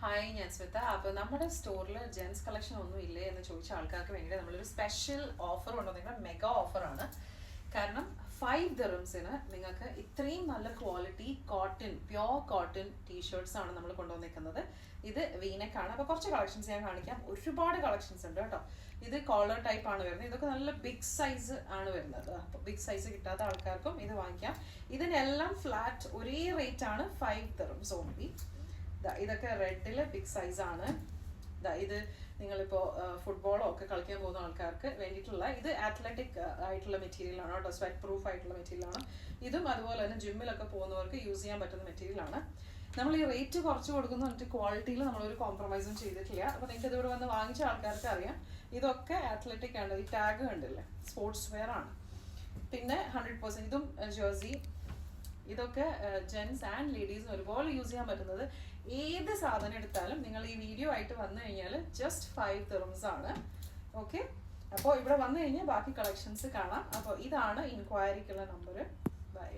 Hi, ഞാൻ സ്മിത. അപ്പോൾ നമ്മുടെ സ്റ്റോറിൽ ജെൻസ് കളക്ഷൻ ഒന്നും ഇല്ലേ എന്ന് ചോദിച്ച ആൾക്കാർക്ക് വേണ്ടി നമ്മളൊരു സ്പെഷ്യൽ ഓഫർ കൊണ്ടുവന്നിരിക്കുന്നത് മെഗാ ഓഫറാണ്. കാരണം 5 ദിറംസിന് നിങ്ങൾക്ക് ഇത്രയും നല്ല quality cotton, pure cotton T-shirts ആണ് നമ്മൾ കൊണ്ടുവന്നിരിക്കുന്നത്. ഇത് വീനെക്കാണ്. അപ്പോൾ കുറച്ച് കളക്ഷൻസ് ഞാൻ കാണിക്കാം. ഒരുപാട് കളക്ഷൻസ് ഉണ്ട് കേട്ടോ. ഇത് കോളർ ടൈപ്പ് ആണ് വരുന്നത്. ഇതൊക്കെ നല്ല ബിഗ് സൈസ് ആണ് വരുന്നത്. അപ്പോൾ ബിഗ് സൈസ് കിട്ടാത്ത ആൾക്കാർക്കും ഇത് വാങ്ങിക്കാം. ഇതിനെല്ലാം ഫ്ലാറ്റ് ഒരേ റേറ്റ് ആണ്, 5 ദിറംസ് ഓൺലി. ഇതൊക്കെ റെഡിൽ ബിഗ് സൈസ് ആണ്. ഇത് നിങ്ങളിപ്പോൾ ഫുട്ബോളോ ഒക്കെ കളിക്കാൻ പോകുന്ന ആൾക്കാർക്ക് വേണ്ടിയിട്ടുള്ള, ഇത് അത്ലറ്റിക് ആയിട്ടുള്ള മെറ്റീരിയൽ ആണ് കേട്ടോ, സ്വെറ്റ് പ്രൂഫ് ആയിട്ടുള്ള മെറ്റീരിയൽ ആണ്. ഇതും അതുപോലെ തന്നെ ജിമ്മിലൊക്കെ പോകുന്നവർക്ക് യൂസ് ചെയ്യാൻ പറ്റുന്ന മെറ്റീരിയൽ ആണ്. നമ്മൾ ഈ റേറ്റ് കുറച്ച് കൊടുക്കുന്ന എന്നിട്ട് ക്വാളിറ്റിയിൽ നമ്മളൊരു കോംപ്രമൈസും ചെയ്തിട്ടില്ല. അപ്പോൾ നിങ്ങൾക്ക് ഇതിവിടെ വന്ന് വാങ്ങിച്ച ആൾക്കാർക്ക് അറിയാം ഇതൊക്കെ അത്ലറ്റിക് ആണ്. ഈ ടാഗ് കണ്ടില്ലേ, സ്പോർട്സ് വെയർ ആണ്. പിന്നെ 100% ഇതും ജേഴ്സി. ഇതൊക്കെ ജെൻസ് ആൻഡ് ലേഡീസിന് ഒരുപോലെ യൂസ് ചെയ്യാൻ പറ്റുന്നത്. ഏത് സാധനം എടുത്താലും നിങ്ങൾ ഈ വീഡിയോ ആയിട്ട് വന്നു കഴിഞ്ഞാൽ ജസ്റ്റ് 5 ദിറംസ് ആണ്. ഓക്കെ, അപ്പോൾ ഇവിടെ വന്നു കഴിഞ്ഞാൽ ബാക്കി കളക്ഷൻസ് കാണാം. അപ്പോൾ ഇതാണ് ഇൻക്വയറിക്കുള്ള നമ്പർ. ബൈ.